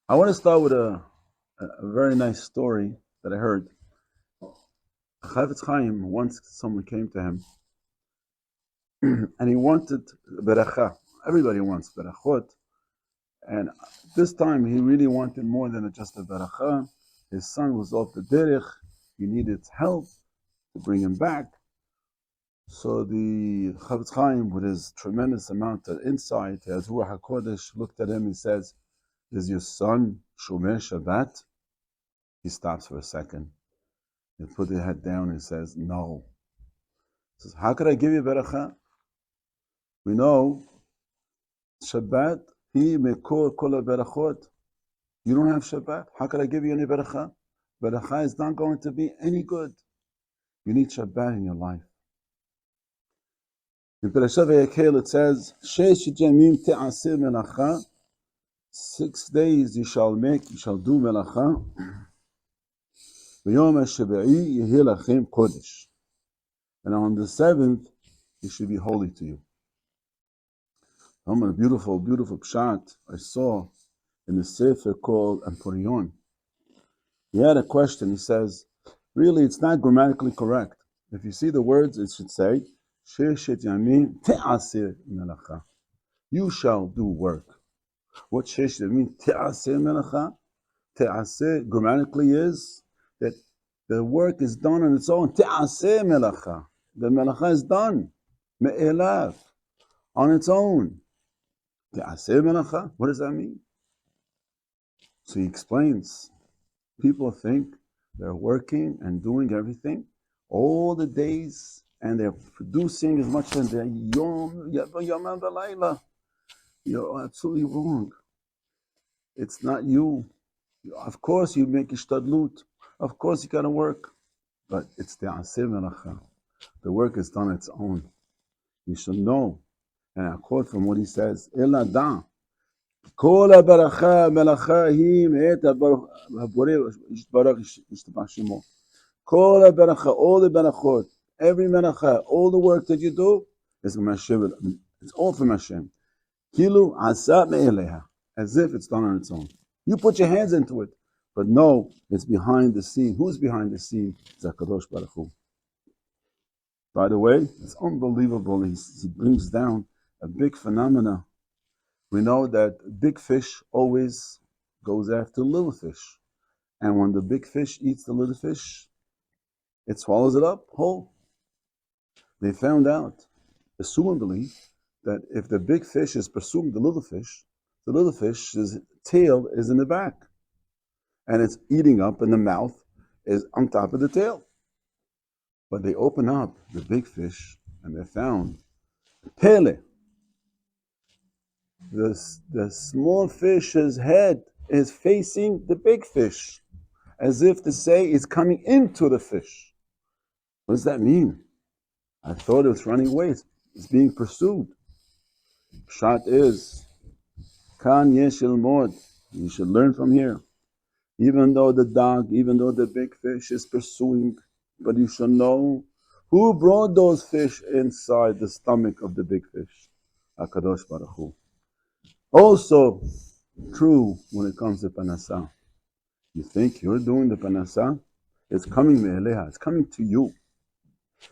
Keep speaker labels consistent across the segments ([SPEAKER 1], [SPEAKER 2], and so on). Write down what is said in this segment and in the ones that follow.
[SPEAKER 1] I want to start with a very nice story that I heard. Chavetz Chaim, once someone came to him and he wanted beracha. Everybody wants berachot. And this time he really wanted more than just a beracha. His son was off the derech. He needed help to bring him back. So the Chavetz Chaim, with his tremendous amount of insight, as Ruach HaKodesh looked at him, he says, "Is your son Shomer Shabbat?" He stops for a second. He put his head down and says, "No." He says, "How could I give you beracha? We know Shabbat, he mekor kol berachot. You don't have Shabbat. How could I give you any beracha? Beracha is not going to be any good. You need Shabbat in your life." In Parashat Vayakhel it says, "Shesh yamim te'aseh melacha." 6 days you shall do melacha. V'yom ha'shevi'i yehi lachem kodesh. And on the 7th, it should be holy to you. A beautiful, beautiful pshat I saw in the sefer called Emporion. He had a question. He says, really, it's not grammatically correct. If you see the words, it should say, Sheshet Yamim Te'aseh Melacha. You shall do work. What Sheshet Yamim Te'aseh Melacha? Te'aseh grammatically is that the work is done on its own. Te'aseh Melacha. The Melacha is done. Me'elav. On its own. Te'aseh Melacha? What does that mean? So he explains. People think they're working and doing everything all the days, and they're producing as much as they're yom v'layla. You're absolutely wrong. It's not you. Of course you make ishtadlut. Of course you gotta work. But it's te'aseh melacha. The work is done on its own. You should know. And I quote from what he says, Ela da. Kol ha-baracha melacha hi me'et ha-borei yishbarach yishtabach shemo. Kol ha-baracha, all the barachot, every melacha, all the work that you do is from Hashem. It's all from Hashem. Kilu asa me'eleha, as if it's done on its own. You put your hands into it, but no, it's behind the scene. Who's behind the scene? It's HaKadosh Baruch Hu. By the way, it's unbelievable. He brings down a big phenomena. We know that big fish always goes after little fish. And when the big fish eats the little fish, it swallows it up whole. They found out, assumably, that if the big fish is pursuing the little fish's tail is in the back. And it's eating up, and the mouth is on top of the tail. But they open up the big fish, and they found Pele. The small fish's head is facing the big fish, as if to say it's coming into the fish. What does that mean? I thought it was running away. It's being pursued. Pshat is, Kan yesh ilmod. You should learn from here. Even though the big fish is pursuing, but you should know who brought those fish inside the stomach of the big fish. HaKadosh Baruch Hu. Also true when it comes to Panasah. You think you're doing the Panasah? It's coming me'eleha. It's coming to you.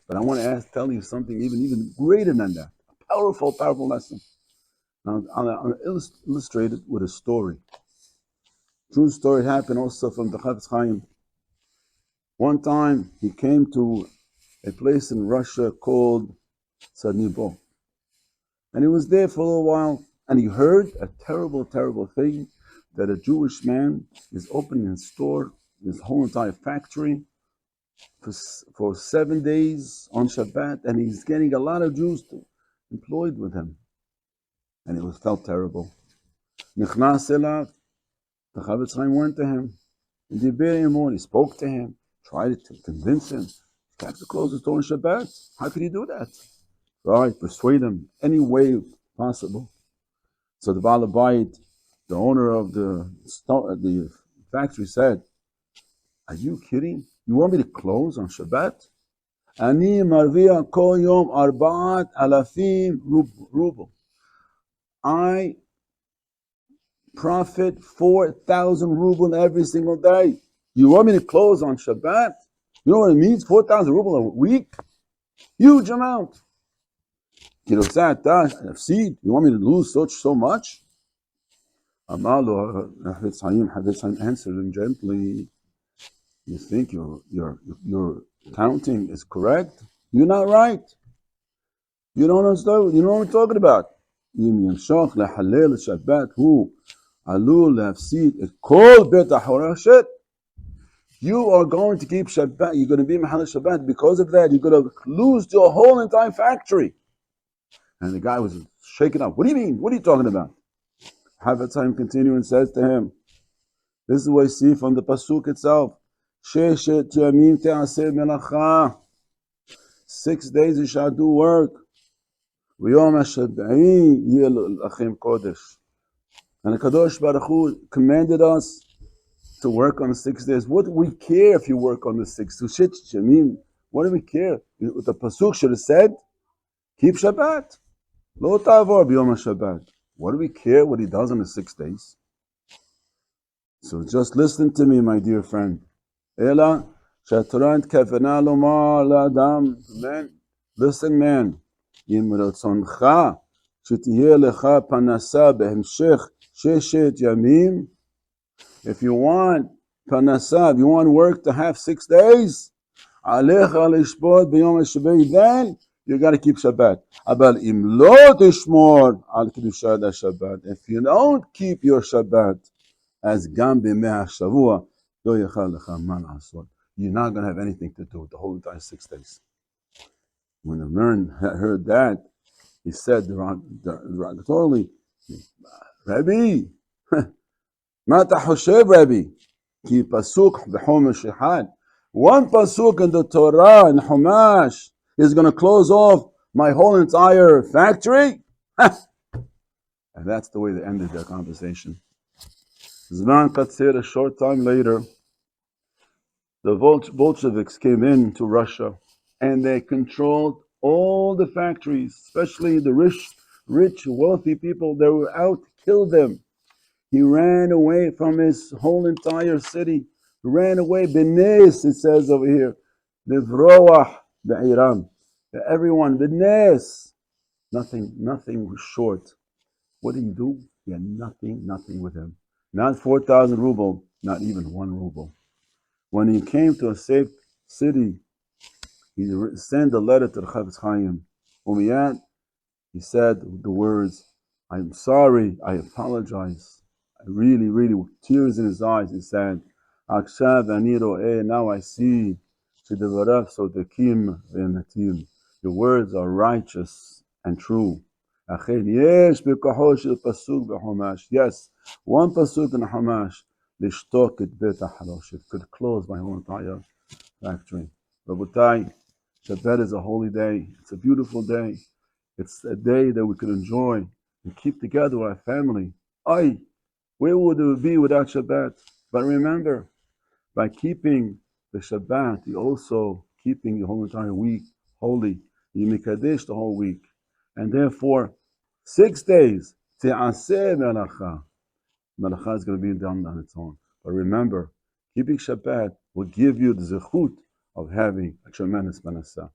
[SPEAKER 1] But I want to tell you something even greater than that. A powerful lesson. Now, I'll illustrate it with a story. True story happened also from the Chavetz Chaim. One time he came to a place in Russia called Sadnibo. And he was there for a little while, and he heard a terrible, terrible thing, that a Jewish man is opening his store, his whole entire factory, for 7 days on Shabbat, and he's getting a lot of Jews employed with him. And it felt terrible. Nichnas elav, the Chavetz Chaim went to him. And he spoke to him, tried to convince him. You have to close the store on Shabbat. How could he do that? Right, persuade him any way possible. So the Baal Bayit, the owner of the factory, said, "Are you kidding? You want me to close on Shabbat? Ani marviya kol yom 4,000 ruble. I profit 4,000 ruble every single day. You want me to close on Shabbat? You know what it means? 4,000 ruble a week? Huge amount. You want me to lose so much? Amalu Chavetz answered him gently. You think your counting is correct? You're not right. You don't understand. You know what we're talking about. אם ימשוך לחלל השבת הוא עלול להפסיד את כל בית החרושת. You are going to keep Shabbat. You're going to be Mahal Shabbat. Because of that, you're going to lose your whole entire factory. And the guy was shaken up. What do you mean? What are you talking about? Havatzim continues and says to him, this is what you see from the Pasuk itself. Sheshet yamim te'aseh melacha. 6 days you shall do work. V'yom ha'shab'i yeh lachem kodesh. And the Kadosh Baruch Hu commanded us to work on the 6 days. What do we care if you work on the 6 days? What do we care? The Pasuk should have said, keep Shabbat. Lo ta'avor b'yom ha'shabbat. What do we care what he does on the 6 days? So just listen to me, my dear friend. Ela she'Torah kavana lomar la'adam. Listen, man. Im ratzoncha shetiyeh lecha panasa behemshech sheshet yamim. If you want panasa, if you want work to have 6 days, alecha lishbot b'yom ha'shabbat, then you got to keep Shabbat. Abal im lo tishmor al kedushat Shabbat. If you don't keep your Shabbat as gam b'mei hashavua, lo yechal lecha man asot. You're not going to have anything to do with the whole entire 6 days. When the man heard that, he said derogatorily, Rabbi, Mata Hoshev, Rabbi, ki pasuk b'chomash echad. One pasuk in the Torah and Chumash is going to close off my whole entire factory? And that's the way they ended their conversation. Zman Katzir, a short time later, the Bolsheviks came into Russia and they controlled all the factories, especially the rich, wealthy people. They were out to kill them. He ran away from his whole entire city. He ran away. Benes, it says over here. Livroach be'iram. Everyone, Benes. Nothing was short. What did he do? He had nothing with him. Not 4,000 ruble, not even 1 ruble. When he came to a safe city, he sent a letter to the Chavetz Chaim. Umiyad, he said the words, I'm sorry, I apologize. Really, with tears in his eyes, he said, Akshav ani ro'eh, now I see, shedevarav sodekim ve'emetim. Your words are righteous and true. Achen yesh b'koho shel pasuk b'chumash. Yes, one pasuk in Chumash, lishtok et bet ha'haroshet, could close my whole entire factory. Rabotai, Shabbat is a holy day. It's a beautiful day. It's a day that we can enjoy and keep together with our family. Where would it be without Shabbat? But remember, by keeping the Shabbat, you're also keeping your whole entire week holy. You mikadesh the whole week. And therefore, 6 days, te'aseh melacha. Melacha is going to be done on its own. But remember, keeping Shabbat will give you the zechut of having a tremendous panasa.